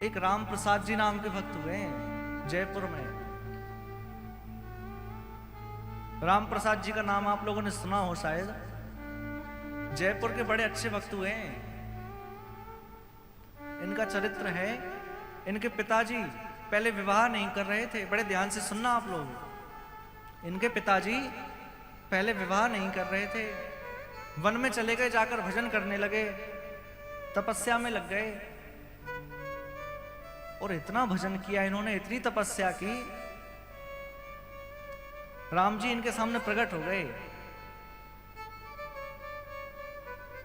एक राम प्रसाद जी नाम के भक्त हुए हैं जयपुर में। राम प्रसाद जी का नाम आप लोगों ने सुना हो शायद। जयपुर के बड़े अच्छे भक्त हुए हैं। इनका चरित्र है, इनके पिताजी पहले विवाह नहीं कर रहे थे। बड़े ध्यान से सुनना आप लोग। इनके पिताजी पहले विवाह नहीं कर रहे थे, वन में चले गए, जाकर भजन करने लगे, तपस्या में लग गए और इतना भजन किया इन्होंने, इतनी तपस्या की, राम जी इनके सामने प्रकट हो गए।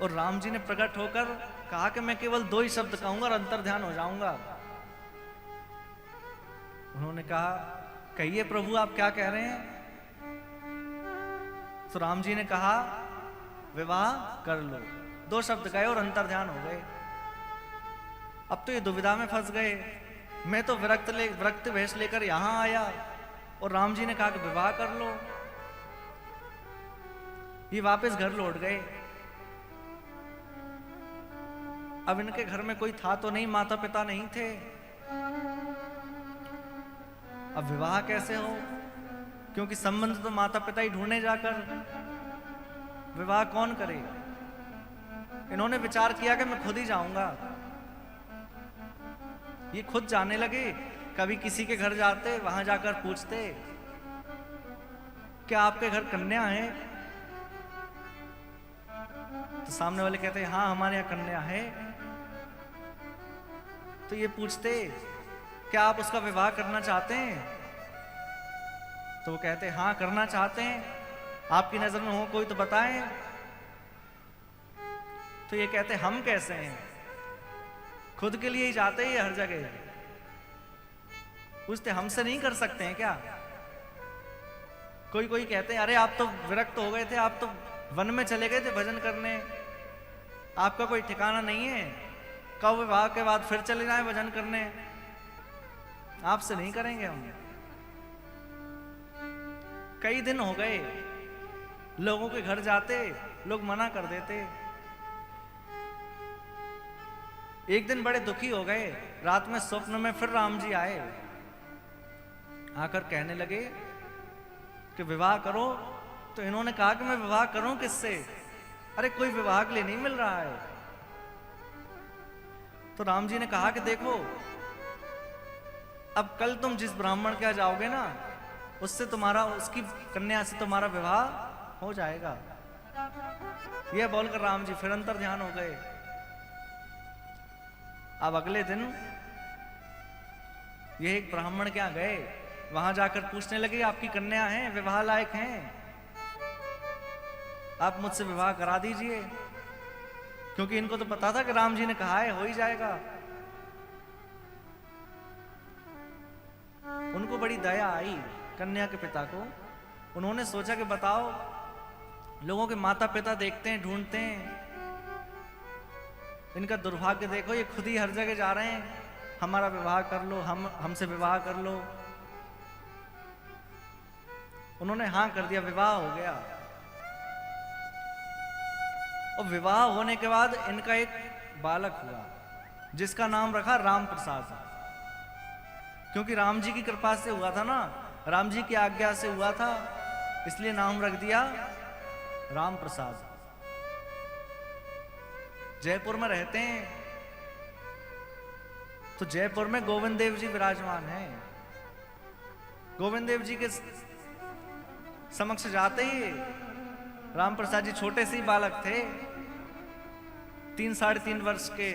और राम जी ने प्रकट होकर कहा कि मैं केवल 2 ही शब्द कहूंगा और अंतर्ध्यान हो जाऊंगा। उन्होंने कहा, कहिए प्रभु आप क्या कह रहे हैं। तो राम जी ने कहा, विवाह कर लो। 2 शब्द कहे और अंतर्ध्यान हो गए। अब तो ये दुविधा में फंस गए। मैं तो विरक्त वेश लेकर यहां आया और राम जी ने कहा कि विवाह कर लो। ये वापस घर लौट गए। अब इनके घर में कोई था तो नहीं, माता पिता नहीं थे। अब विवाह कैसे हो, क्योंकि संबंध तो माता पिता ही ढूंढने जाकर, विवाह कौन करे। इन्होंने विचार किया कि मैं खुद ही जाऊंगा। ये खुद जाने लगे। कभी किसी के घर जाते, वहां जाकर पूछते, क्या आपके घर कन्या है। तो सामने वाले कहते हैं, हाँ हमारे यहाँ कन्या है। तो ये पूछते, क्या आप उसका विवाह करना चाहते हैं। तो वो कहते हैं, हाँ करना चाहते हैं, आपकी नजर में हो कोई तो बताएं। तो ये कहते, हम कैसे हैं, खुद के लिए ही जाते हैं हर जगह। पूछते, हमसे नहीं कर सकते हैं क्या। कोई कहते हैं, अरे आप तो विरक्त हो गए थे, आप तो वन में चले गए थे भजन करने, आपका कोई ठिकाना नहीं है, कब विवाह के बाद फिर चले जाए भजन करने, आपसे नहीं करेंगे हम। कई दिन हो गए, लोगों के घर जाते, लोग मना कर देते। एक दिन बड़े दुखी हो गए। रात में स्वप्न में फिर राम जी आए, आकर कहने लगे कि विवाह करो। तो इन्होंने कहा कि मैं विवाह करूं किससे, अरे कोई विवाह के लिए नहीं मिल रहा है। तो राम जी ने कहा कि देखो, अब कल तुम जिस ब्राह्मण के यहाँ जाओगे ना, उससे तुम्हारा, उसकी कन्या से तुम्हारा विवाह हो जाएगा। यह बोलकर राम जी फिर अंतर ध्यान हो गए। अब अगले दिन ये एक ब्राह्मण के यहाँ गए, वहां जाकर पूछने लगे, आपकी कन्या है, विवाह लायक हैं, आप मुझसे विवाह करा दीजिए। क्योंकि इनको तो पता था कि राम जी ने कहा है, हो ही जाएगा। उनको बड़ी दया आई कन्या के पिता को। उन्होंने सोचा कि बताओ, लोगों के माता पिता देखते हैं, ढूंढते हैं, इनका दुर्भाग्य देखो, ये खुद ही हर जगह जा रहे हैं, हमारा विवाह कर लो, हमसे विवाह कर लो। उन्होंने हाँ कर दिया, विवाह हो गया। और विवाह होने के बाद इनका एक बालक हुआ, जिसका नाम रखा राम प्रसाद। क्योंकि राम जी की कृपा से हुआ था ना, राम जी की आज्ञा से हुआ था, इसलिए नाम रख दिया राम प्रसाद। जयपुर में रहते हैं। तो जयपुर में गोविंद देव जी विराजमान हैं। गोविंद देव जी के समक्ष जाते ही राम प्रसाद जी छोटे से ही बालक थे, 3 साढ़े 3 वर्ष के।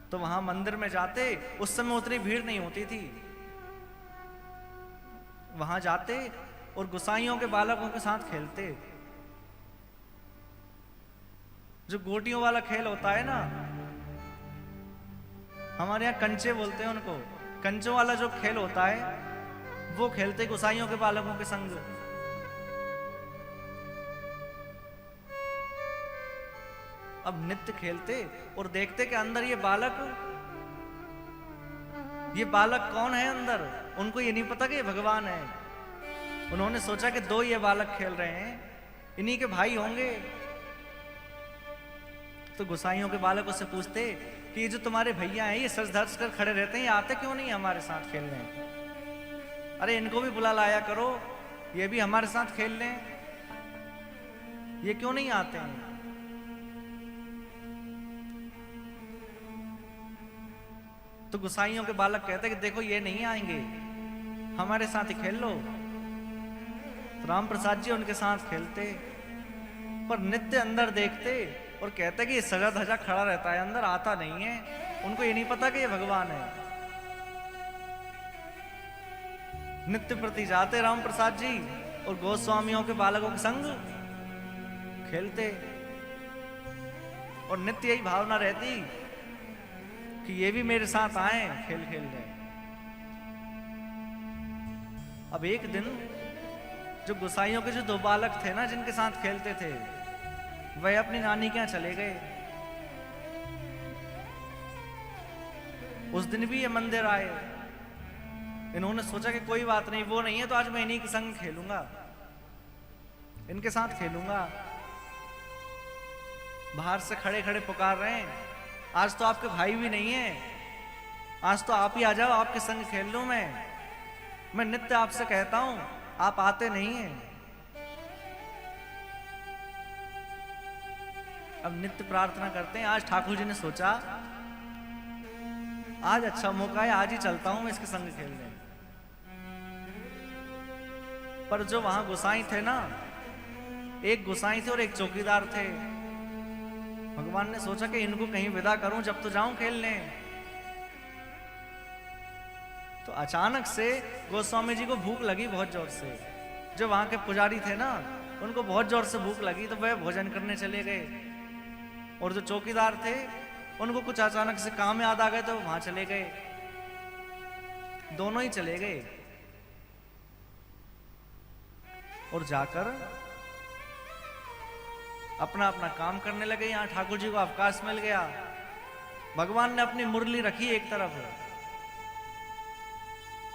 तो वहां मंदिर में जाते, उस समय उतनी भीड़ नहीं होती थी। वहां जाते और गुसाइयों के बालकों के साथ खेलते। जो गोटियों वाला खेल होता है ना, हमारे यहाँ कंचे बोलते हैं उनको, कंचों वाला जो खेल होता है वो खेलते गुसाइयों के बालकों के संग। अब नित्य खेलते और देखते कि अंदर ये बालक कौन है अंदर। उनको ये नहीं पता कि ये भगवान है। उन्होंने सोचा कि 2 ये बालक खेल रहे हैं, इन्हीं के भाई होंगे। तो गुसाइयों के बालकों से पूछते कि ये जो तुम्हारे भैया हैं ये सज धज कर खड़े रहते हैं, ये आते क्यों नहीं हमारे साथ खेलने? अरे इनको भी बुला लाया करो, ये भी हमारे साथ खेल लें, ये क्यों नहीं आते हैं? तो गुसाइयों के बालक कहते हैं कि देखो ये नहीं आएंगे, हमारे साथ ही खेल लो। तो राम प्रसाद जी उनके साथ खेलते, पर नित्य अंदर देखते और कहते कि ये सजा धजा खड़ा रहता है, अंदर आता नहीं है। उनको ये नहीं पता कि ये भगवान है। नित्य प्रति जाते राम प्रसाद जी और गोस्वामियों के बालकों के संग खेलते, और नित्य यही भावना रहती कि ये भी मेरे साथ आए, खेल खेल रहे। अब एक दिन जो गुसाइयों के जो दो बालक थे ना जिनके साथ खेलते थे, वह अपनी नानी के यहाँ चले गए। उस दिन भी ये मंदिर आए। इन्होंने सोचा कि कोई बात नहीं, वो नहीं है तो आज मैं इन्हीं के संग खेलूंगा, इनके साथ खेलूंगा। बाहर से खड़े खड़े पुकार रहे हैं, आज तो आपके भाई भी नहीं है, आज तो आप ही आ जाओ, आपके संग खेल लूं मैं नित्य आपसे कहता हूं, आप आते नहीं हैं। अब नित्य प्रार्थना करते हैं। आज ठाकुर जी ने सोचा आज अच्छा मौका है, आज ही चलता हूं मैं इसके संग खेलने। पर जो वहां गोसाई थे ना, एक गोसाई थे और एक चौकीदार थे। भगवान ने सोचा कि इनको कहीं विदा करूं, जब तो जाऊं खेलने। तो अचानक से गोस्वामी जी को भूख लगी बहुत जोर से। जो वहां के पुजारी थे ना, उनको बहुत जोर से भूख लगी, तो वह भोजन करने चले गए। और जो चौकीदार थे, उनको कुछ अचानक से काम याद आ गए, तो वहां चले गए। दोनों ही चले गए और जाकर अपना अपना काम करने लगे। यहां ठाकुर जी को अवकाश मिल गया। भगवान ने अपनी मुरली रखी एक तरफ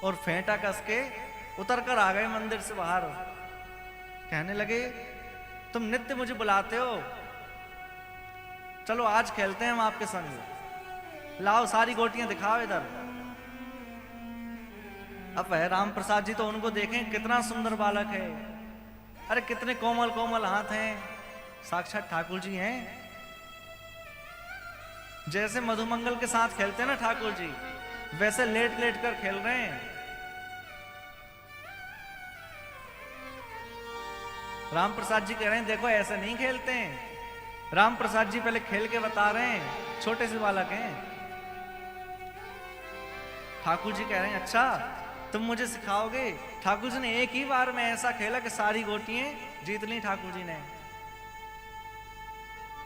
और फेंटा कस के उतर कर आ गए मंदिर से बाहर। कहने लगे, तुम नित्य मुझे बुलाते हो, चलो आज खेलते हैं हम आपके संग, लाओ सारी गोटियां दिखाओ इधर। अब वह राम प्रसाद जी तो उनको देखें, कितना सुंदर बालक है, अरे कितने कोमल कोमल हाथ हैं, साक्षात ठाकुर जी हैं। जैसे मधुमंगल के साथ खेलते हैं ना ठाकुर जी, वैसे लेट लेट कर खेल रहे हैं। राम प्रसाद जी कह रहे हैं, देखो ऐसे नहीं खेलते हैं। राम प्रसाद जी पहले खेल के बता रहे हैं, छोटे से बालक हैं। ठाकुर जी कह रहे हैं, अच्छा तुम मुझे सिखाओगे? ठाकुर जी ने एक ही बार में ऐसा खेला कि सारी गोटियां जीत ली ठाकुर जी ने।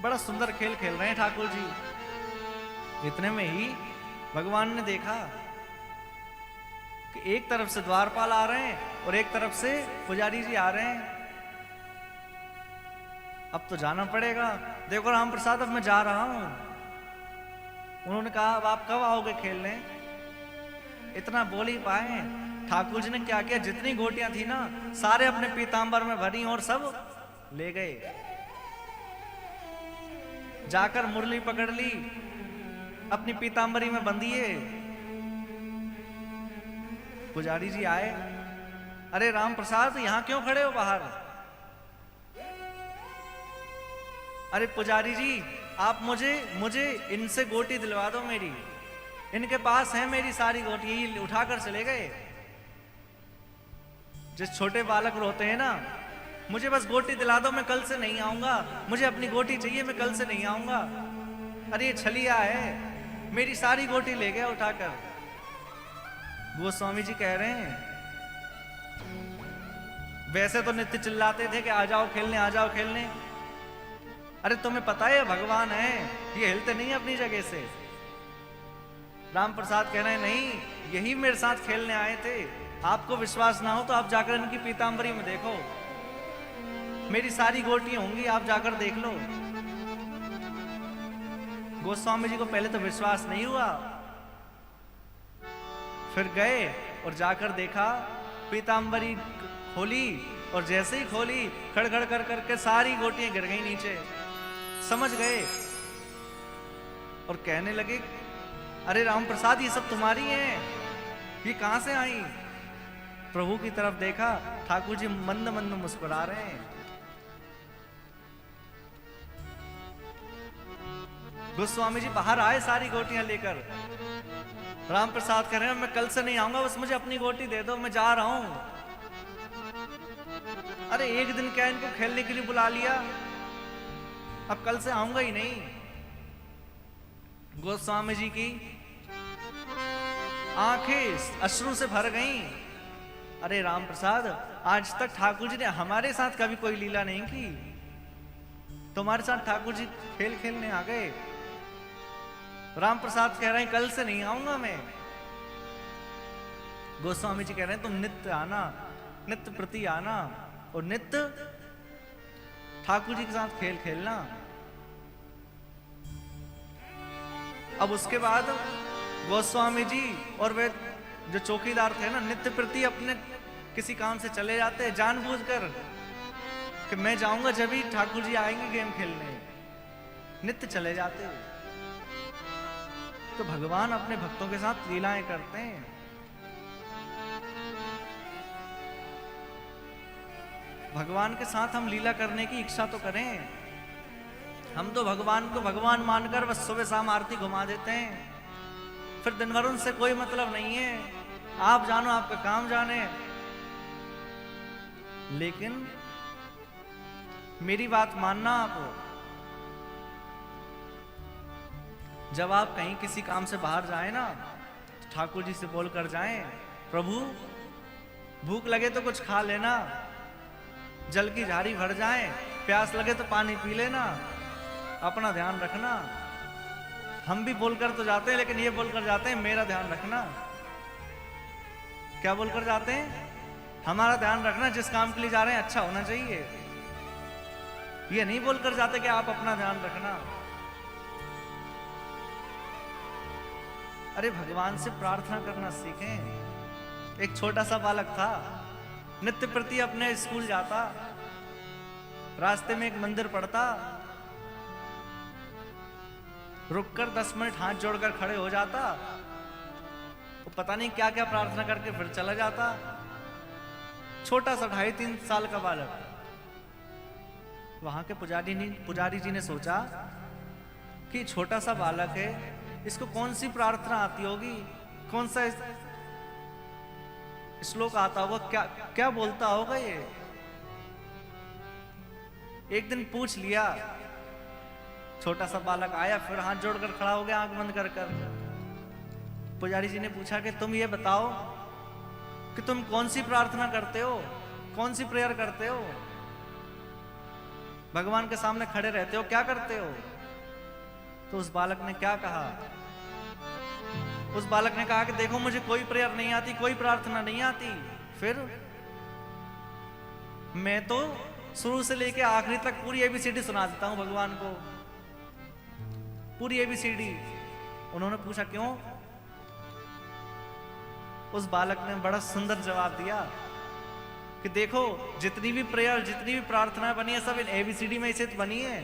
बड़ा सुंदर खेल खेल रहे हैं ठाकुर जी। इतने में ही भगवान ने देखा कि एक तरफ से द्वारपाल आ रहे हैं और एक तरफ से पुजारी जी आ रहे हैं। अब तो जाना पड़ेगा। देखो राम प्रसाद, अब मैं जा रहा हूं। उन्होंने कहा, अब आप कब आओगे खेलने? इतना बोल ही पाए। ठाकुर जी ने क्या किया, जितनी गोटियां थी ना सारे अपने पीतांबर में भरी और सब ले गए। जाकर मुरली पकड़ ली, अपनी पीतांबरी में बंधिए। पुजारी जी आए, अरे राम प्रसाद यहां क्यों खड़े हो बाहर? अरे पुजारी जी, आप मुझे इनसे गोटी दिलवा दो मेरी, इनके पास है मेरी सारी गोटी, ये उठाकर चले गए। जिस छोटे बालक रोते हैं ना, मुझे बस गोटी दिला दो, मैं कल से नहीं आऊंगा, मुझे अपनी गोटी चाहिए, मैं कल से नहीं आऊंगा। अरे ये छलिया है, मेरी सारी गोटी ले गया उठाकर। गोस्वामी जी कह रहे हैं, वैसे तो नित्य चिल्लाते थे कि आ जाओ खेलने, आ जाओ खेलने। अरे तुम्हें पता है भगवान है, ये हिलते नहीं अपनी जगह से। राम प्रसाद कह रहे हैं, नहीं, यही मेरे साथ खेलने आए थे। आपको विश्वास ना हो तो आप जाकर इनकी पीतांबरी में देखो, मेरी सारी गोटियां होंगी, आप जाकर देख लो। गोस्वामी जी को पहले तो विश्वास नहीं हुआ, फिर गए और जाकर देखा, पीतांबरी खोली और जैसे ही खोली, खड़खड़ कर करके सारी गोटियां गिर गई नीचे। समझ गए और कहने लगे, अरे राम प्रसाद, ये सब तुम्हारी हैं, ये कहां से आई? प्रभु की तरफ देखा, ठाकुर जी मंद मंद मुस्कुरा रहे हैं। गोस्वामी जी बाहर आए सारी गोटियां लेकर। राम प्रसाद कह रहे हैं, मैं कल से नहीं आऊंगा, बस मुझे अपनी गोटी दे दो, मैं जा रहा हूं। अरे एक दिन क्या इनको खेलने के लिए बुला लिया, अब कल से आऊंगा ही नहीं। गोस्वामी जी की आंखें अश्रु से भर गईं। अरे राम प्रसाद, आज तक ठाकुर जी ने हमारे साथ कभी कोई लीला नहीं की, तुम्हारे साथ ठाकुर जी खेल खेलने आ गए। राम प्रसाद कह रहे हैं, कल से नहीं आऊंगा मैं। गोस्वामी जी कह रहे हैं, तुम नित्य आना, नित्य प्रति आना और नित्य ठाकुर जी के साथ खेल खेलना। अब उसके बाद गोस्वामी जी और वे जो चौकीदार थे ना, नित्य प्रति अपने किसी काम से चले जाते जानबूझकर कि मैं जाऊंगा जब ही ठाकुर जी आएंगे गेम खेलने, नित्य चले जाते। तो भगवान अपने भक्तों के साथ लीलाएं करते हैं। भगवान के साथ हम लीला करने की इच्छा तो करें। हम तो भगवान को भगवान मानकर बस सुबह शाम आरती घुमा देते हैं, फिर दिन भर उनसे कोई मतलब नहीं है। आप जानो, आपका काम जाने। लेकिन मेरी बात मानना आप, जब आप कहीं किसी काम से बाहर जाएं ना, तो ठाकुर जी से बोलकर जाएं, प्रभु भूख लगे तो कुछ खा लेना, जल की झाड़ी भर जाए, प्यास लगे तो पानी पी लेना, अपना ध्यान रखना। हम भी बोलकर तो जाते हैं, लेकिन ये बोलकर जाते हैं, मेरा ध्यान रखना। क्या बोलकर जाते हैं? हमारा ध्यान रखना, जिस काम के लिए जा रहे हैं अच्छा होना चाहिए। ये नहीं बोलकर जाते कि आप अपना ध्यान रखना। अरे भगवान से प्रार्थना करना सीखें। एक छोटा सा बालक था, नित्य प्रति अपने स्कूल जाता, रास्ते में एक मंदिर पड़ता, रुककर 10 मिनट हाथ जोड़कर खड़े हो जाता, तो पता नहीं क्या क्या प्रार्थना करके फिर चला जाता। छोटा सा 2.5-3 साल का बालक। वहां के पुजारी जी ने सोचा कि छोटा सा बालक है, इसको कौन सी प्रार्थना आती होगी, कौन सा श्लोक आता होगा, क्या क्या बोलता होगा ये। एक दिन पूछ लिया, छोटा सा बालक आया, फिर हाथ जोड़कर खड़ा हो गया, आंख बंद कर कर। पुजारी जी ने पूछा कि तुम ये बताओ कि तुम कौन सी प्रार्थना करते हो, कौन सी प्रेयर करते हो, भगवान के सामने खड़े रहते हो, क्या करते हो? तो उस बालक ने क्या कहा? उस बालक ने कहा कि देखो, मुझे कोई प्रेयर नहीं आती, कोई प्रार्थना नहीं आती। फिर मैं तो शुरू से लेके आखिरी तक पूरी ABCD सुना देता हूं भगवान को, पूरी ABCD। उन्होंने पूछा क्यों? उस बालक ने बड़ा सुंदर जवाब दिया कि देखो, जितनी भी प्रेयर, जितनी भी प्रार्थना बनी है, सब इन ABCD में से बनी है।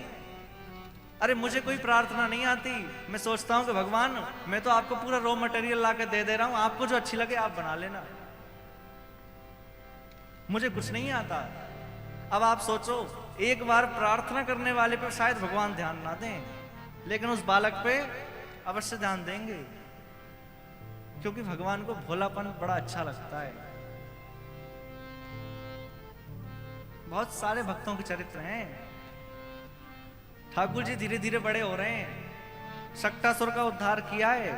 अरे मुझे कोई प्रार्थना नहीं आती, मैं सोचता हूं कि भगवान, मैं तो आपको पूरा रॉ मटेरियल ला के दे रहा हूं, आपको जो अच्छी लगे आप बना लेना, मुझे कुछ नहीं आता। अब आप सोचो, एक बार प्रार्थना करने वाले पे शायद भगवान ध्यान ना दें, लेकिन उस बालक पे अवश्य ध्यान देंगे, क्योंकि भगवान को भोलापन बड़ा अच्छा लगता है। बहुत सारे भक्तों के चरित्र हैं। ठाकुर जी धीरे धीरे बड़े हो रहे हैं। शक्टासुर का उद्धार किया है,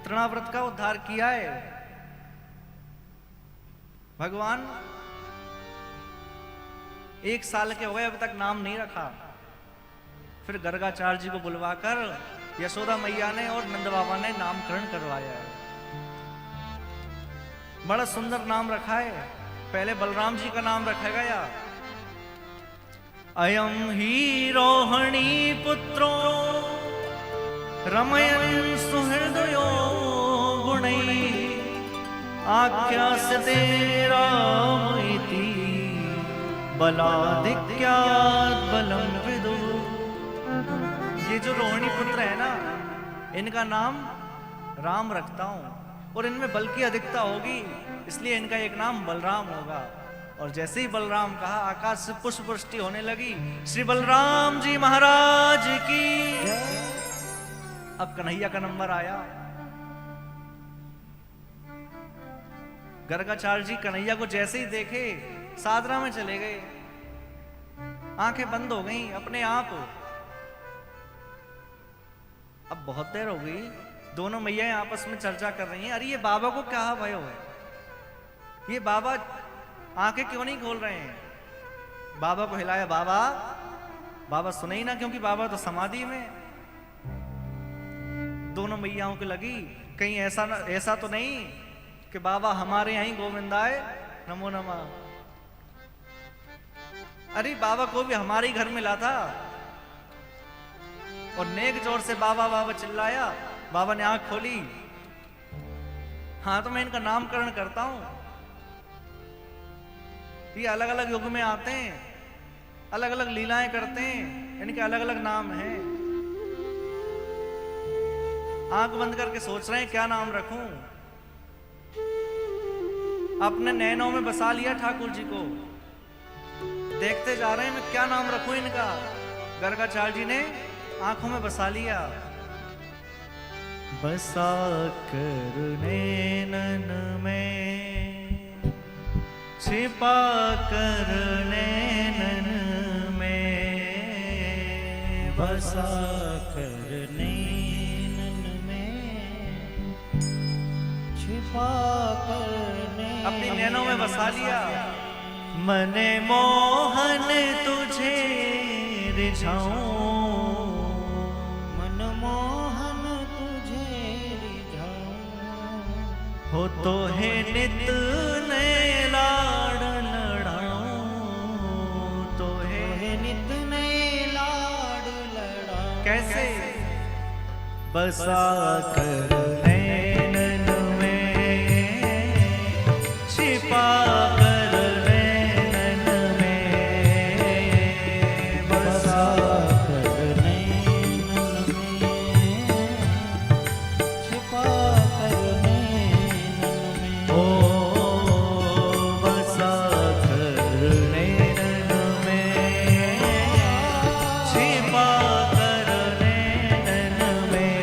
तृणाव्रत का उद्धार किया है। भगवान 1 साल के हो गए, अभी तक नाम नहीं रखा। फिर गर्गाचार्य जी को बुलवाकर यशोदा मैया ने और नंद बाबा ने नामकरण करवाया है। बड़ा सुंदर नाम रखा है। पहले बलराम जी का नाम रखा गया, अयम ही रोहिणी पुत्रो रमयन् सुहृदयो गुणैः आख्यास्यते राम इति बलाधिक्यात् बलं विदुः। ये जो रोहिणी पुत्र है ना, इनका नाम राम रखता हूं, और इनमें बल की अधिकता होगी, इसलिए इनका एक नाम बलराम होगा। और जैसे ही बलराम कहा, आकाश से पुष्प वृष्टि होने लगी। श्री बलराम जी महाराज की। अब कन्हैया का नंबर आया। गर्गाचार्य जी कन्हैया को जैसे ही देखे साधना में चले गए, आंखें बंद हो गईं अपने आप। अब बहुत देर हो गई, दोनों मैया आपस में चर्चा कर रही हैं, अरे ये बाबा को क्या भयो है, ये बाबा आंखें क्यों नहीं खोल रहे हैं। बाबा को हिलाया, बाबा, बाबा सुने ही ना, क्योंकि बाबा तो समाधि में। दोनों मैयाओं को लगी कहीं ऐसा तो नहीं कि बाबा हमारे यहीं गोविंदाय नमो नमः। अरे बाबा को भी हमारे ही घर मिला था। और नेक जोर से बाबा बाबा चिल्लाया। बाबा ने आंख खोली, हाँ तो मैं इनका नामकरण करता हूं। ये अलग अलग युग में आते हैं, अलग अलग लीलाएं करते हैं, इनके अलग अलग नाम हैं। आंख बंद करके सोच रहे हैं क्या नाम रखूं। अपने नैनों में बसा लिया ठाकुर जी को, देखते जा रहे हैं मैं क्या नाम रखूं इनका। गर्गाचार्य जी ने आंखों में बसा लिया। बसा कर नैनन में, छिपा कर नैनन में, बसा कर नैनन में, छिपा कर नैनन, अपनी नैनों में बसा लिया। मने मोहन तुझे रिझाऊं, मनमोहन तुझे रिझाऊं, हो तो है नित नए लाड लड़ाऊं, तो है नित नए लाड लड़ाऊं। कैसे? बसा कर नैनन में, छिपा कर नैनन में, बसा कर नैनन में, छिपा कर नैनन में, ओ बसा कर नैनन में, छिपा कर नैनन में,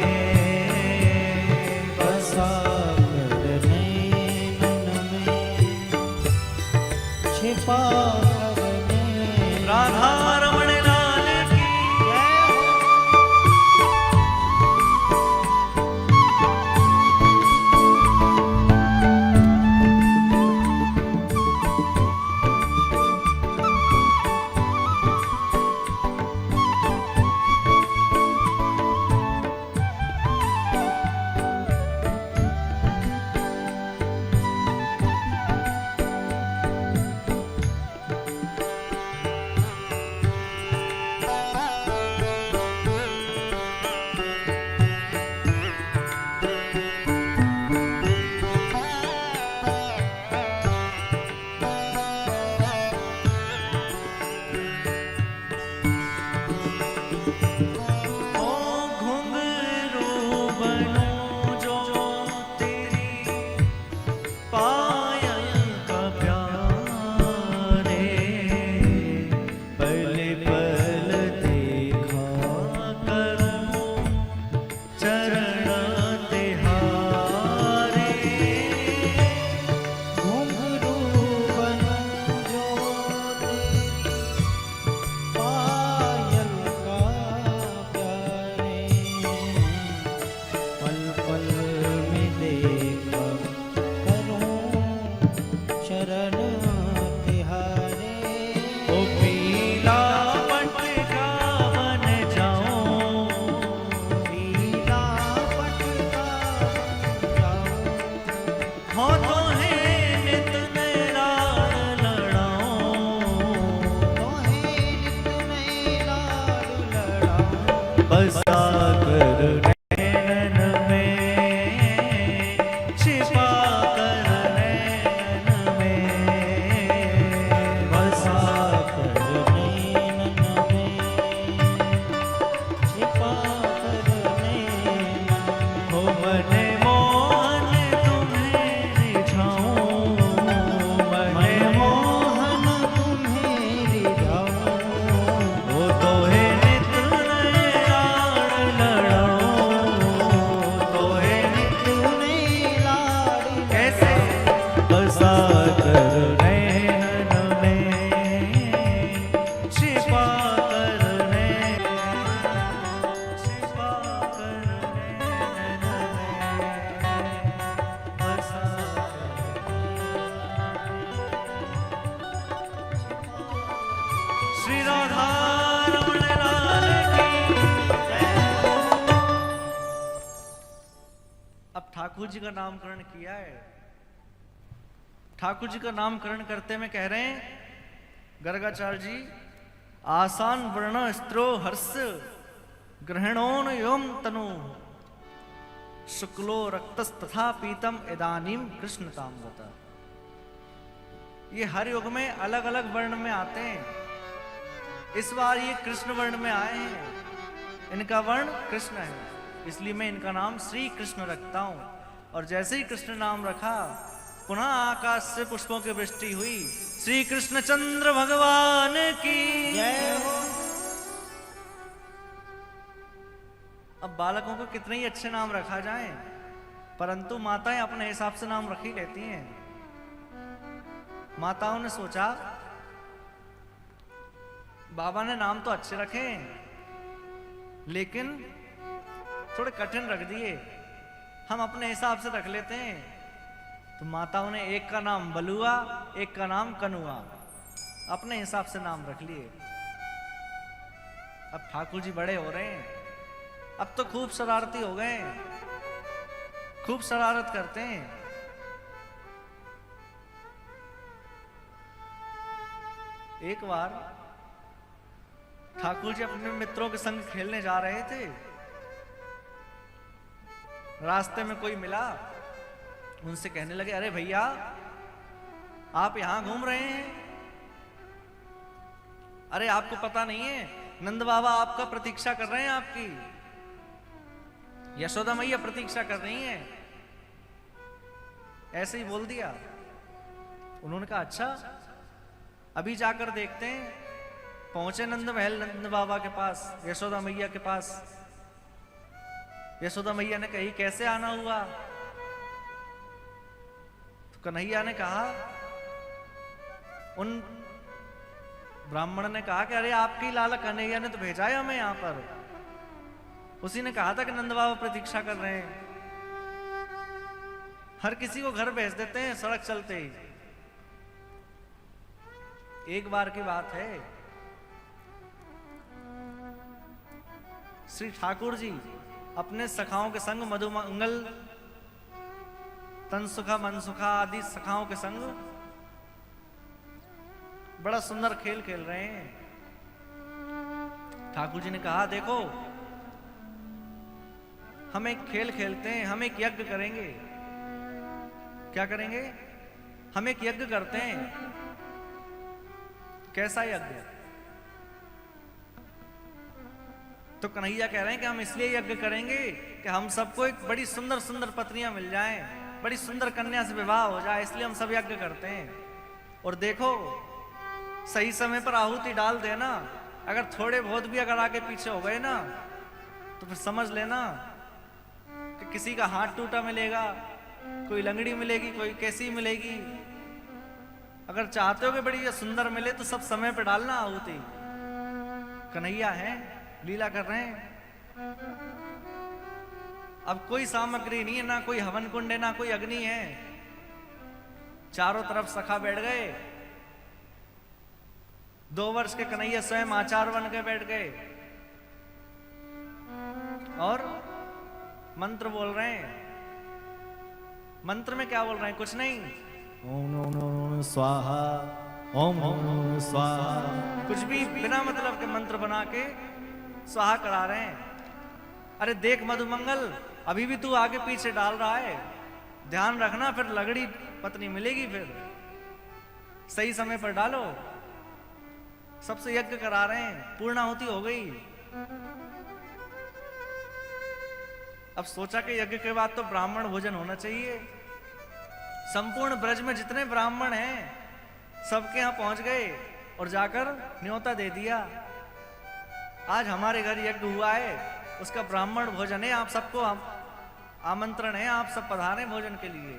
अब ठाकुर जी का नामकरण किया है। ठाकुर जी का नामकरण करते में कह रहे हैं गर्गाचार्य जी, आसान वर्ण स्त्रो हर्ष ग्रहणोन योम तनु शुक्लो रक्तस्तथा पीतम इदानीम कृष्ण ताम्रता। ये हर युग में अलग अलग वर्ण में आते हैं। इस बार ये कृष्ण वर्ण में आए हैं। इनका वर्ण कृष्ण है, इसलिए मैं इनका नाम श्री कृष्ण रखता हूं। और जैसे ही कृष्ण नाम रखा, पुनः आकाश से पुष्पों की वृष्टि हुई। श्री कृष्णचंद्र भगवान की जय हो। अब बालकों को कितने ही अच्छे नाम रखा जाए, परंतु माताएं अपने हिसाब से नाम रख ही लेती हैं। माताओं ने सोचा बाबा ने नाम तो अच्छे रखे, लेकिन थोड़े कठिन रख दिए, हम अपने हिसाब से रख लेते हैं। तो माताओं ने एक का नाम बलुआ, एक का नाम कनुआ, अपने हिसाब से नाम रख लिए। अब ठाकुर जी बड़े हो रहे हैं, अब तो खूब शरारती हो गए, खूब शरारत करते हैं। एक बार ठाकुर जी अपने मित्रों के संग खेलने जा रहे थे। रास्ते में कोई मिला, उनसे कहने लगे, अरे भैया आप यहां घूम रहे हैं? अरे आपको पता नहीं है, नंद बाबा आपका प्रतीक्षा कर रहे हैं, आपकी यशोदा मैया प्रतीक्षा कर रही हैं। ऐसे ही बोल दिया। उन्होंने कहा अच्छा, अभी जाकर देखते हैं। पहुंचे नंद महल नंद बाबा के पास, यशोदा मैया के पास। यशोदा मैया ने कही कैसे आना हुआ? तो कन्हैया ने कहा, उन ब्राह्मण ने कहा कि अरे आपकी लाला कन्हैया ने तो भेजा है हमें यहां पर। उसी ने कहा था कि नंद बाबा प्रतीक्षा कर रहे हैं। हर किसी को घर भेज देते हैं सड़क चलते ही। एक बार की बात है, श्री ठाकुर जी अपने सखाओं के संग मधुमंगल, तनसुखा, मनसुखा आदि सखाओं के संग बड़ा सुंदर खेल खेल रहे हैं। ठाकुर जी ने कहा देखो, हम एक खेल खेलते हैं, हम एक यज्ञ करेंगे। क्या करेंगे? हम एक यज्ञ करते हैं। कैसा यज्ञ? तो कन्हैया कह रहे हैं कि हम इसलिए यज्ञ करेंगे कि हम सबको एक बड़ी सुंदर सुंदर पत्नियां मिल जाएं, बड़ी सुंदर कन्या से विवाह हो जाए, इसलिए हम सब यज्ञ करते हैं। और देखो, सही समय पर आहुति डाल देना, अगर थोड़े बहुत भी अगर आगे पीछे हो गए ना, तो फिर समझ लेना कि किसी का हाथ टूटा मिलेगा, कोई लंगड़ी मिलेगी, कोई कैसी मिलेगी। अगर चाहते हो कि बड़ी ये सुंदर मिले तो सब समय पे डालना आहुति। कन्हैया है, लीला कर रहे हैं। अब कोई सामग्री नहीं है, ना कोई हवन कुंड है, ना कोई अग्नि है। चारों तरफ सखा बैठ गए। 2 वर्ष के कन्हैया स्वयं आचार्य बन के बैठ गए और मंत्र बोल रहे हैं। मंत्र में क्या बोल रहे हैं? कुछ नहीं, ओम नमो स्वाहा, ओम नमो स्वाहा, कुछ भी बिना मतलब के मंत्र बना के स्वाहा करा रहे हैं। अरे देख मधुमंगल, अभी भी तू आगे पीछे डाल रहा है, ध्यान रखना, फिर लगड़ी पत्नी मिलेगी। फिर सही समय पर डालो। सबसे यज्ञ करा रहे हैं, पूर्णाहुति हो गई। अब सोचा कि यज्ञ के बाद तो ब्राह्मण भोजन होना चाहिए। संपूर्ण ब्रज में जितने ब्राह्मण हैं सबके यहां पहुंच गए और जाकर न्योता दे दिया, आज हमारे घर यज्ञ हुआ है, उसका ब्राह्मण भोजन है, आप सबको आमंत्रण है, आप सब पधारे भोजन के लिए।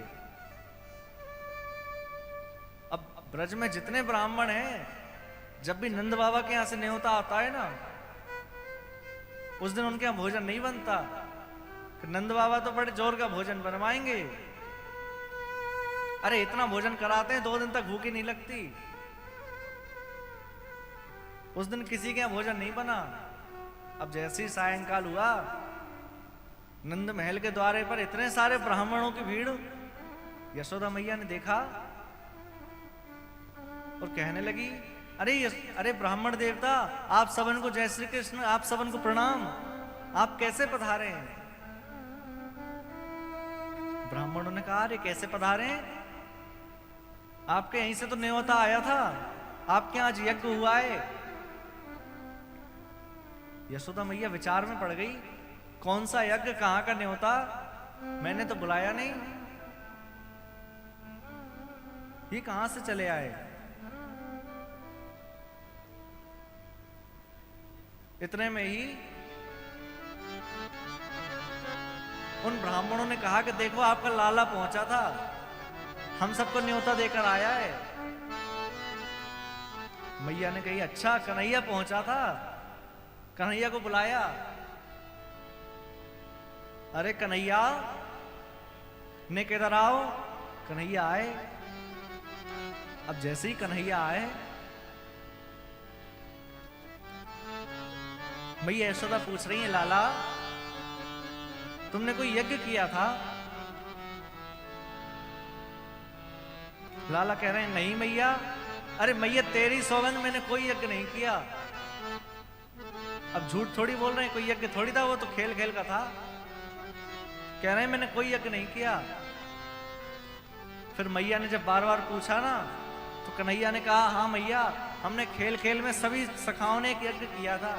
अब ब्रज में जितने ब्राह्मण हैं, जब भी नंद बाबा के यहां से न्योता आता है ना, उस दिन उनके यहां भोजन नहीं बनता। नंद बाबा तो बड़े जोर का भोजन बनवाएंगे। अरे इतना भोजन कराते हैं 2 दिन तक भूख ही नहीं लगती। उस दिन किसी के यहां भोजन नहीं बना। अब जैसे ही सायंकाल हुआ, नंद महल के द्वारे पर इतने सारे ब्राह्मणों की भीड़। यशोदा मैया ने देखा और कहने लगी, अरे ब्राह्मण देवता, आप सबन को जय श्री कृष्ण, आप सबन को प्रणाम, आप कैसे पधारे हैं? ब्राह्मणों ने कहा, अरे कैसे पधारे हैं? आपके यहीं से तो न्योता आया था, आपके यहाँ आज यज्ञ हुआ है। यशोदा मैया विचार में पड़ गई, कौन सा यज्ञ, कहां का न्योता, मैंने तो बुलाया नहीं, ये कहां से चले आए? इतने में ही उन ब्राह्मणों ने कहा कि देखो आपका लाला पहुंचा था, हम सबको न्योता देकर आया है। मैया ने कही, अच्छा कन्हैया पहुंचा था, कन्हैया को बुलाया। अरे कन्हैया ने किधर आओ। कन्हैया आए। अब जैसे ही कन्हैया आए, मैया यशोदा पूछ रही है, लाला तुमने कोई यज्ञ किया था? लाला कह रहे हैं, नहीं मैया। अरे मैया तेरी सौगंध, मैंने कोई यज्ञ नहीं किया। अब झूठ थोड़ी बोल रहे हैं, कोई यज्ञ थोड़ी था, वो तो खेल खेल का था। कह रहे हैं मैंने कोई यज्ञ नहीं किया। फिर मैया ने जब बार बार पूछा ना, तो कन्हैया ने कहा, हाँ मैया, हमने खेल खेल में सभी सखाओं ने एक यज्ञ किया था,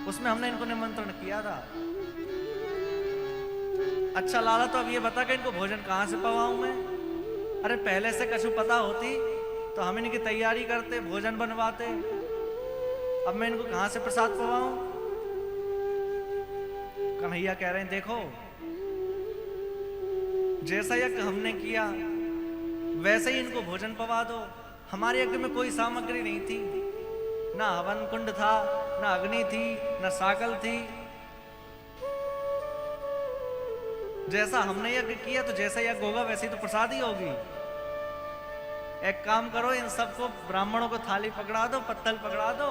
उसमें हमने इनको निमंत्रण किया था। अच्छा लाला, तो अब ये बता कि इनको भोजन कहां से पवाऊं मैं? अरे पहले से कछु पता होती तो हम इनकी तैयारी करते, भोजन बनवाते। अब मैं इनको कहां से प्रसाद पवाऊं? कन्हैया कह रहे हैं, देखो जैसा यज्ञ हमने किया वैसे ही इनको भोजन पवा दो। हमारे यज्ञ में कोई सामग्री नहीं थी, ना हवन कुंड था, ना अग्नि थी, ना साकल थी। जैसा हमने यज्ञ किया, तो जैसा यज्ञ होगा वैसे ही तो प्रसाद ही होगी। एक काम करो, इन सबको ब्राह्मणों को थाली पकड़ा दो, पत्तल पकड़ा दो,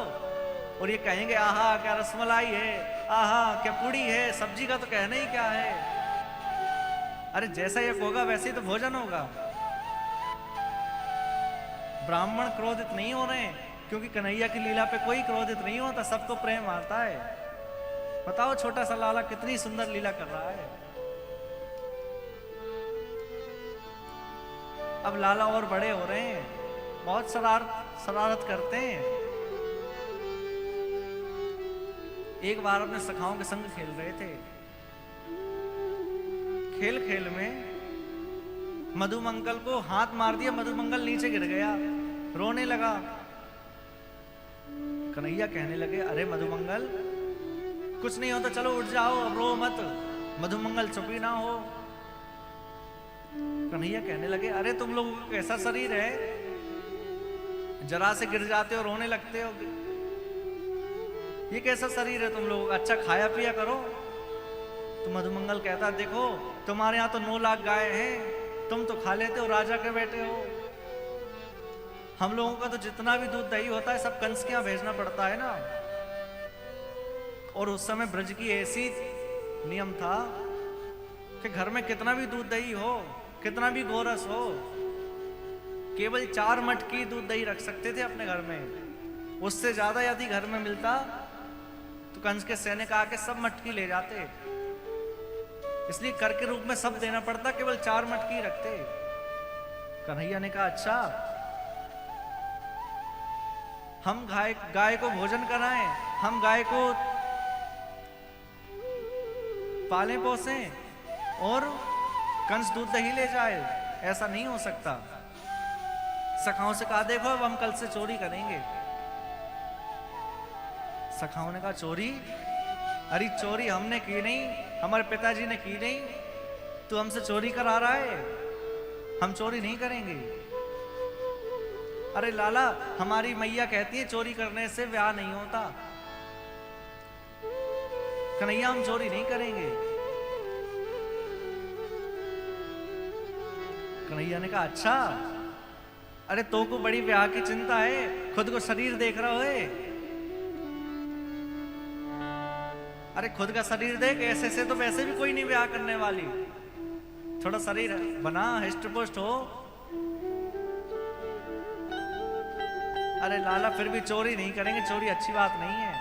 और ये कहेंगे, आहा क्या रसमलाई है, आहा क्या पूड़ी है, सब्जी का तो कहना ही क्या है। अरे जैसा यज्ञ होगा वैसे ही तो भोजन होगा। ब्राह्मण क्रोधित नहीं हो रहे हैं, क्योंकि कन्हैया की लीला पे कोई क्रोधित नहीं होता, सबको प्रेम आता है। बताओ छोटा सा लाला कितनी सुंदर लीला कर रहा है। अब लाला और बड़े हो रहे हैं, बहुत शरारत करते हैं। एक बार अपने सखाओं के संग खेल रहे थे। खेल खेल में मधुमंगल को हाथ मार दिया, मधुमंगल नीचे गिर गया, रोने लगा। कन्हैया कहने लगे, अरे मधुमंगल कुछ नहीं होता, चलो उठ जाओ, अब रो मत। मधुमंगल चुप ही ना हो। कन्हैया कहने लगे, अरे तुम लोगों का कैसा शरीर है, जरा से गिर जाते हो रोने लगते हो, ये कैसा शरीर है तुम लोगों का, अच्छा खाया पिया करो। तो मधुमंगल कहता, देखो तुम्हारे यहाँ तो 9 लाख गाय हैं, तुम तो खा लेते हो, राजा के बेटे हो। हम लोगों का तो जितना भी दूध दही होता है सब कंस के यहाँ भेजना पड़ता है ना। और उस समय ब्रज की ऐसी नियम था कि घर में कितना भी दूध दही हो, कितना भी गोरस हो, केवल 4 मटकी दूध दही रख सकते थे अपने घर में। उससे ज्यादा यदि घर में मिलता तो कंस के सैनिक आके सब मटकी ले जाते, इसलिए कर के रूप में सब देना पड़ता, केवल 4 मटकी रखते। कन्हैया ने कहा, अच्छा हम गाय को भोजन कराएं, हम गाय को पालें पोसें और कंस दूध दही ले जाए, ऐसा नहीं हो सकता। सखाओं से कहा, देखो अब हम कल से चोरी करेंगे। सखाओं ने कहा, चोरी? अरे चोरी हमने की नहीं, हमारे पिताजी ने की नहीं, तू हमसे चोरी करा रहा है, हम चोरी नहीं करेंगे। अरे लाला, हमारी मैया कहती है चोरी करने से ब्याह नहीं होता। कन्हैया हम चोरी नहीं करेंगे। कन्हैया ने कहा, अच्छा अरे तो को बड़ी ब्याह की चिंता है, खुद को शरीर देख रहा है। अरे खुद का शरीर देख, ऐसे से तो वैसे भी कोई नहीं ब्याह करने वाली। थोड़ा शरीर बना, हिस्ट पुष्ट हो। अरे लाला फिर भी चोरी नहीं करेंगे, चोरी अच्छी बात नहीं है।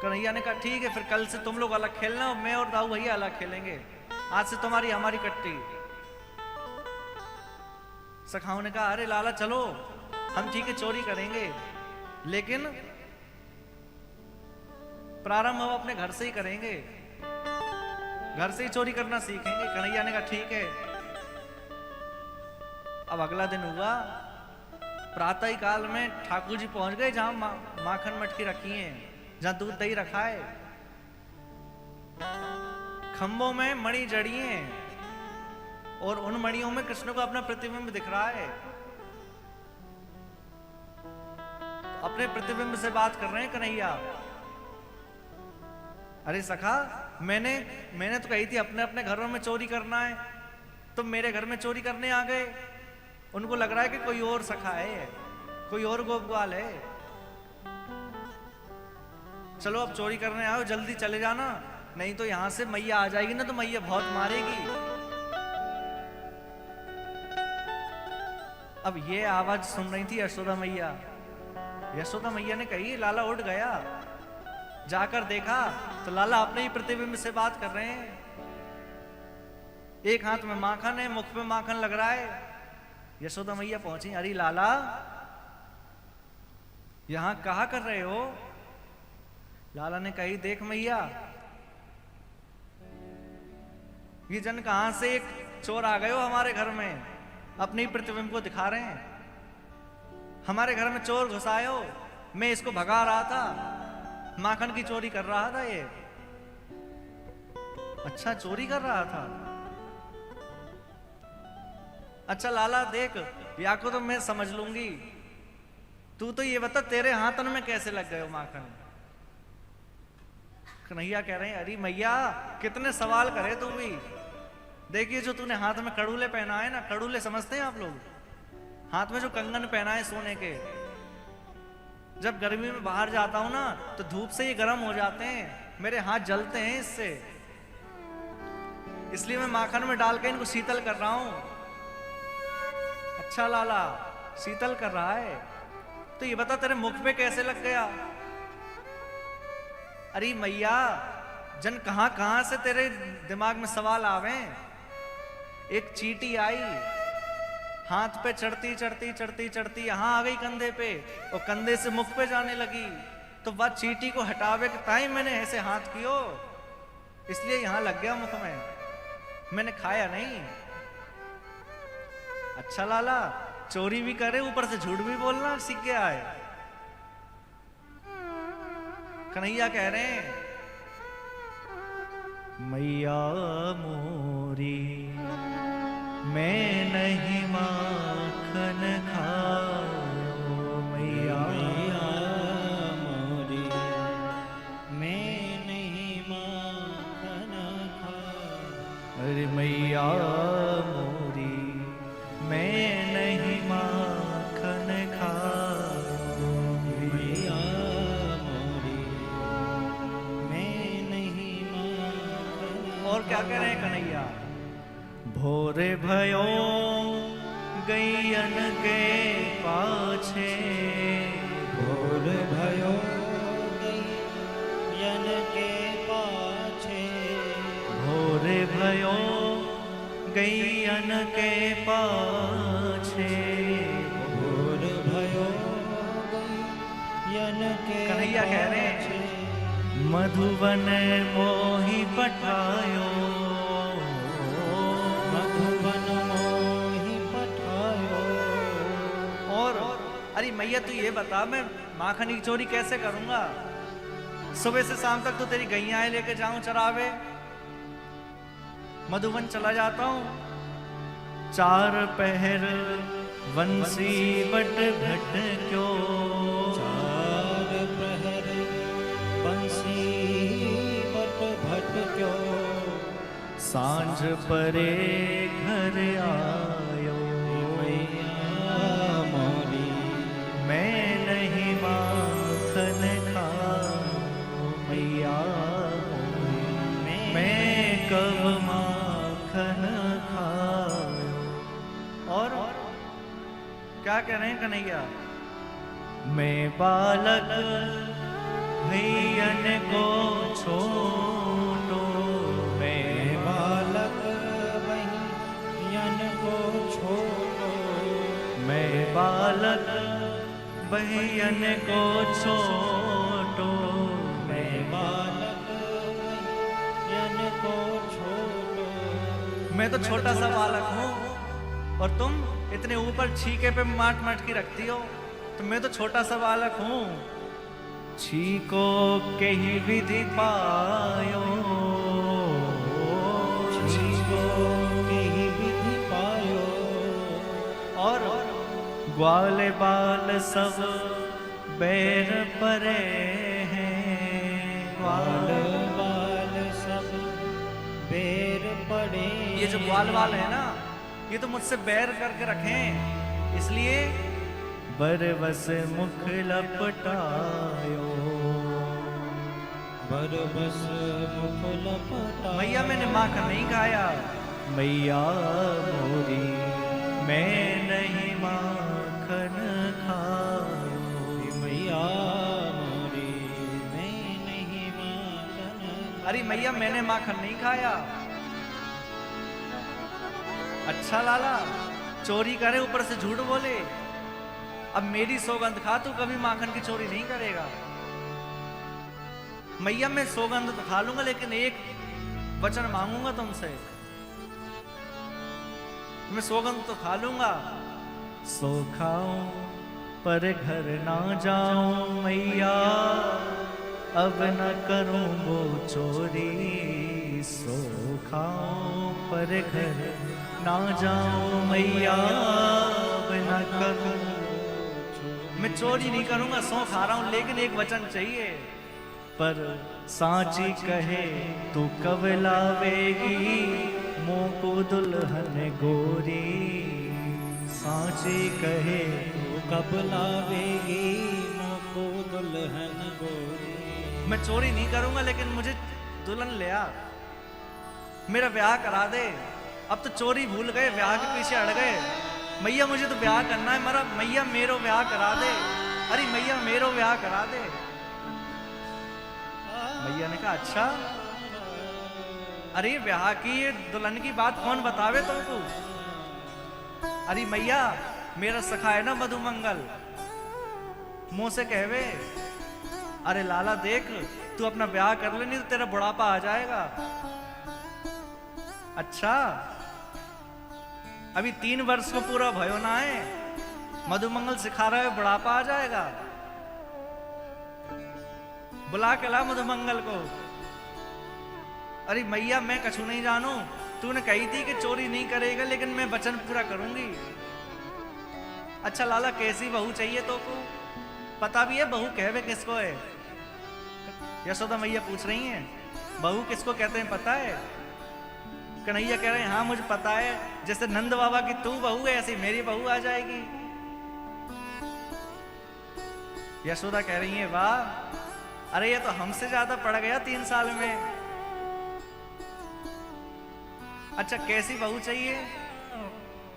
कन्हैया ने कहा ठीक है, फिर कल से तुम लोग अलग खेलना, मैं और दाऊ भैया अलग खेलेंगे। आज से तुम्हारी हमारी कट्टी। सखाओं ने कहा अरे लाला चलो, हम ठीक है चोरी करेंगे, लेकिन प्रारंभ हम अपने घर से ही करेंगे, घर से ही चोरी करना सीखेंगे। कन्हैया ने कहा ठीक है। अब अगला दिन हुआ, प्रातः ही काल में ठाकुर जी पहुंच गए जहां माखन मटकी रखी है, जहां दूध दही रखा है। खंभों में मणि जड़ी है और उन मणियों में कृष्ण को अपना प्रतिबिंब दिख रहा है। अपने प्रतिबिंब से बात कर रहे हैं कन्हैया। अरे सखा, मैंने तो कही थी अपने अपने घरों में चोरी करना है, तुम मेरे घर में चोरी करने आ गए। उनको लग रहा है कि कोई और सखा है, कोई और गोपवाल है। चलो अब चोरी करने आओ, जल्दी चले जाना, नहीं तो यहां से मैया आ जाएगी ना, तो मैया बहुत मारेगी। अब ये आवाज सुन रही थी यशोदा मैया। यशोदा मैया ने कही लाला उठ गया। जाकर देखा तो लाला अपने ही प्रतिबिंब से बात कर रहे हैं। एक हाथ में माखन है, मुख में माखन लग रहा है। यशोदा मैया पहुंची, अरे लाला यहां कहा कर रहे हो? लाला ने कही देख मैया, ये जन कहां से एक चोर आ गए हो हमारे घर में, अपने ही प्रतिबिंब को दिखा रहे हैं। हमारे घर में चोर घुसाए हो, मैं इसको भगा रहा था, माखन की चोरी कर रहा था ये। अच्छा चोरी कर रहा था? अच्छा लाला देख, या को तो मैं समझ लूंगी, तू तो ये बता तेरे हाथन में कैसे लग गए हो माखन? कन्हैया कह रहे हैं अरे मैया कितने सवाल करे तू भी। देखिए जो तूने हाथ में कड़ूले पहना है ना, कड़ूले समझते हैं आप लोग? हाथ में जो कंगन पहना है सोने के, जब गर्मी में बाहर जाता हूं ना तो धूप से ये गर्म हो जाते हैं, मेरे हाथ जलते हैं इससे, इसलिए मैं माखन में डाल के इनको शीतल कर रहा हूं। अच्छा लाला शीतल कर रहा है, तो ये बता तेरे मुख पे कैसे लग गया? अरे मैया जन कहां कहां से तेरे दिमाग में सवाल आवे। एक चींटी आई, हाथ पे चढ़ती चढ़ती चढ़ती चढ़ती यहां आ गई कंधे पे, और कंधे से मुख पे जाने लगी। तो वह चींटी को हटावे के टाइम मैंने ऐसे हाथ कियो, इसलिए यहां लग गया मुख में, मैंने खाया नहीं। अच्छा लाला चोरी भी करे ऊपर से झूठ भी बोलना सीख गया है। कन्हैया कह रहे हैं मैया मोरी मैं नहीं माखन खाओ। मैया मोरी मैं नहीं माखन खाओ। अरे मैया मोरी मैं नहीं माखन खाओ। मैया मोरी मैं नहीं माखन। और क्या कह रहे हैं कन्हैया? भोरे भयो गैयन के पाछे, भोर भयो गैयन के पाछे। भोरे भयो गैयन के पाछे। भोर भयो गैयन के। कन्हैया कह रहे हैं मधुवन मोहि पठायो। मधुवन मोहि पठायो। और अरे मैया तू ये बता मैं माखन की चोरी कैसे करूंगा? सुबह से शाम तक तो तेरी गैयाएं लेके जाऊं चरावे, मधुवन चला जाता हूं, चार पहर वंशी बट घट क्यों। चार प्रहर बंसी बट भट क्यों। सांझ परे घर आयो। मैया मोरी मैं नहीं माखन खाओ। मैया खायो। और क्या कह रहे हैं कन्हैया? मैं बालक भैयन को छोटो, मैं बालक बहियन को छोटो, मैं बालक भैयन को छोटो, मैं बालक बहियन को छोटो। मैं तो छोटा सा बालक हूँ और तुम इतने ऊपर छीके पे माट माट की रखती हो, तो मैं तो छोटा सा बालक हूँ। छीको के ही विधि पायो, छीको के ही विधि पायो, और ग्वाल बाल सब बैर परे हैं, बाल बाल सब बेर पड़े। ये जो ग्वाल बाल है ना, ये तो मुझसे बैर करके रखे, इसलिए बरबस मुख लपटायो, बरबस मुख लपटायो। मैया मैंने माखन नहीं खाया, मैया मोरी मैं नहीं माखन खायो, मैया मोरी मैं नहीं माखन। अरे मैया मैंने माखन नहीं खाया। अच्छा लाला, चोरी करे ऊपर से झूठ बोले। अब मेरी सौगंध खा, तू कभी माखन की चोरी नहीं करेगा। मैया मैं सौगंध तो खा लूंगा, लेकिन एक वचन मांगूंगा तुमसे। मैं सौगंध तो खा लूंगा, सो खाऊं पर घर ना जाऊं मैया, अब न करूं वो चोरी। सो खाऊं पर घर ना जाऊं मैया, अब न करूं। मैं चोरी नहीं करूंगा, सौ खा रहा हूं, लेकिन एक वचन चाहिए। पर सांची कहे तू कब लावेगी मों को दुल्हन गोरी, सांची कहे तू कब लावेगी मों को दुल्हन गोरी। मैं चोरी नहीं करूंगा, लेकिन मुझे दुल्हन ले आ, मेरा ब्याह करा दे। अब तो चोरी भूल गए, ब्याह के पीछे अड़ गए। मैया मुझे तो ब्याह करना है, मेरा मैया मेरो ब्याह करा दे। अरे मैया मेरो ब्याह करा दे। मैया ने कहा अच्छा, अरे ब्याह की ये दुल्हन की बात कौन बतावे तुमको? अरे मैया मेरा सखा है ना मधुमंगल, मुंह से कहवे, अरे लाला देख तू अपना ब्याह कर ले, नहीं तो तेरा बुढ़ापा आ जाएगा। अच्छा अभी 3 वर्ष को पूरा भयो ना है, मधुमंगल सिखा रहा है बुढ़ापा आ जाएगा। बुला के ला मधुमंगल को। अरे मैया मैं कछु नहीं जानू, तूने कही थी कि चोरी नहीं करेगा, लेकिन मैं वचन पूरा करूंगी। अच्छा लाला कैसी बहू चाहिए तो को? पता भी है बहू कहवे किसको है? यशोदा मैया पूछ रही हैं बहू किसको कहते हैं पता है? कन्हैया कह रहे हैं हाँ मुझे पता है, जैसे नंद बाबा की तू बहू है ऐसी मेरी बहू आ जाएगी। यशोदा कह रही है वाह, अरे ये तो हमसे ज्यादा पड़ गया 3 साल में। अच्छा कैसी बहू चाहिए?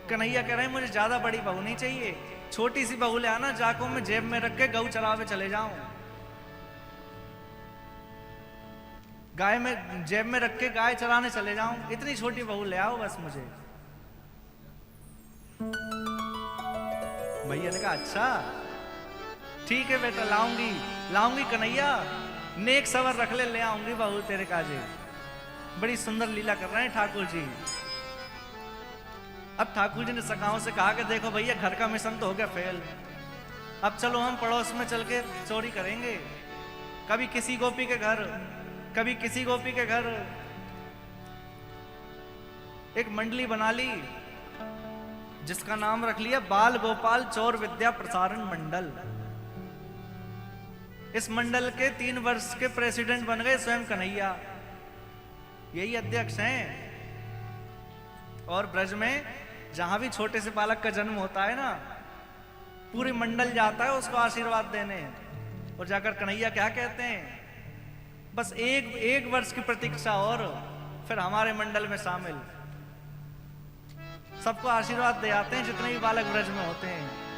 कन्हैया कह रहे हैं मुझे ज्यादा बड़ी बहू नहीं चाहिए, छोटी सी बहू ले आना, जाको मैं जेब में रख के गऊ चरावे चले जाऊं, गाय में जेब में रख के गाय चराने चले जाऊं, इतनी छोटी बहू ले आओ बस मुझे। मैया ने कहा अच्छा ठीक है बेटा लाऊंगी लाऊंगी कन्हैया, नेक सवर रख ले आऊंगी बहू तेरे काजे। बड़ी सुंदर लीला कर रहे हैं ठाकुर जी। अब ठाकुर जी ने सखाओं से कहा कि देखो भैया घर का मिशन तो हो गया फेल, अब चलो हम पड़ोस में चल के चोरी करेंगे। कभी किसी गोपी के घर, कभी किसी गोपी के घर, एक मंडली बना ली जिसका नाम रख लिया बाल गोपाल चोर विद्या प्रसारण मंडल। इस मंडल के 3 वर्ष के प्रेसिडेंट बन गए स्वयं कन्हैया, यही अध्यक्ष हैं। और ब्रज में जहां भी छोटे से बालक का जन्म होता है ना, पूरी मंडल जाता है उसको आशीर्वाद देने। और जाकर कन्हैया क्या कहते हैं, बस एक वर्ष की प्रतीक्षा और फिर हमारे मंडल में शामिल। सबको आशीर्वाद दे आते हैं जितने भी बालक ब्रज में होते हैं।